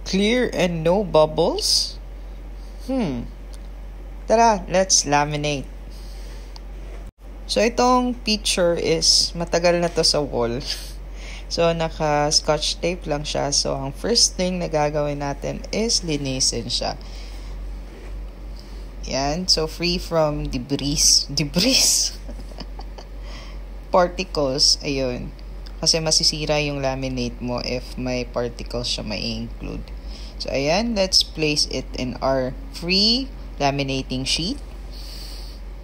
Clear and no bubbles? Tara, let's laminate. So, itong picture is matagal na to sa wall. So, naka-scotch tape lang siya. So, ang first thing na gagawin natin is linisin siya. Yan. So, free from debris. Particles. Ayun. Kasi masisira yung laminate mo if may particles siya mai-include. So, ayan. Let's place it in our free laminating sheet.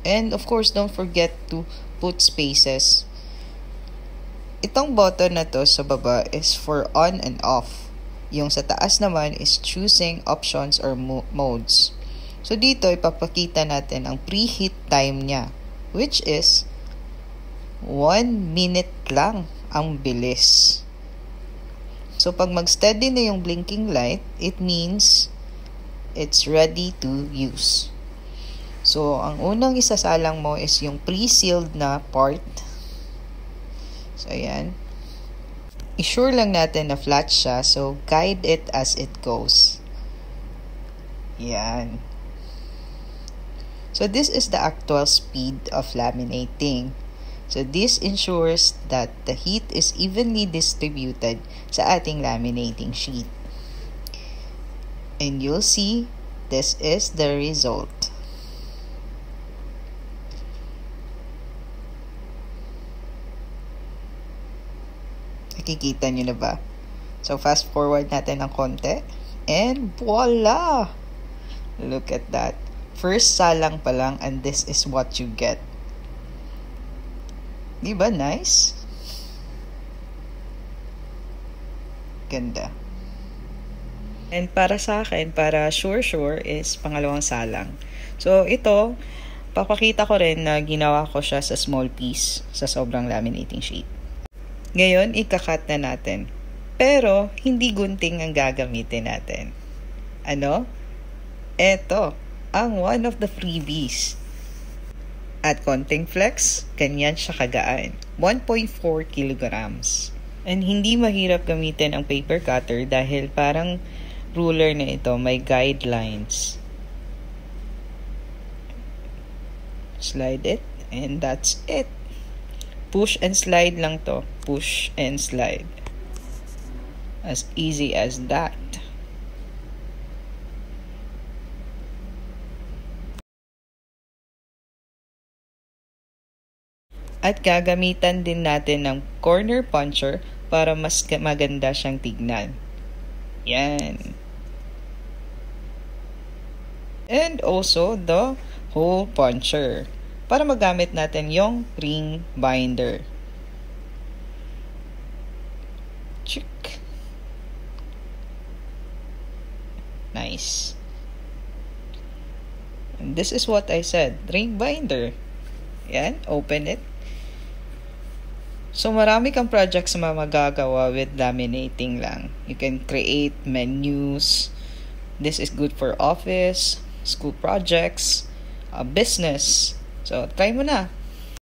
And, of course, don't forget to put spaces. Itong button na to sa baba is for on and off. Yung sa taas naman is choosing options or modes. So, dito ipapakita natin ang preheat time niya, which is 1 minute lang. Ang bilis. So, pag mag-steady na yung blinking light, it means it's ready to use. So, ang unang isasalang mo is yung pre-sealed na part. So, ayan. I-sure lang natin na flat siya. So, guide it as it goes. Ayan. So, this is the actual speed of laminating. So, this ensures that the heat is evenly distributed sa ating laminating sheet. And you'll see, this is the result. Nakikita nyo na ba? So, fast forward natin ng konti. And voila! Look at that. First salang pa lang and this is what you get. Diba nice? Ganda. And para sa akin, para sure is pangalawang salang. So, ito, papakita ko rin na ginawa ko siya sa small piece sa sobrang laminating sheet. Ngayon, ikakat na natin. Pero, hindi gunting ang gagamitin natin. Ano? Eto, ang one of the freebies. At konting flex, ganyan siya kagaan. 1.4 kilograms. And hindi mahirap gamitin ang paper cutter dahil parang ruler na ito, may guidelines. Slide it, and that's it. Push and slide lang to. Push and slide. As easy as that. At gagamitan din natin ng corner puncher para mas maganda siyang tignan. Yan. And also the hole puncher para magamit natin yung ring binder. Chick. Nice. And this is what I said, ring binder. Yan, open it. So, marami kang projects na magagawa with laminating lang. You can create menus. This is good for office, school projects, business. So, try mo na.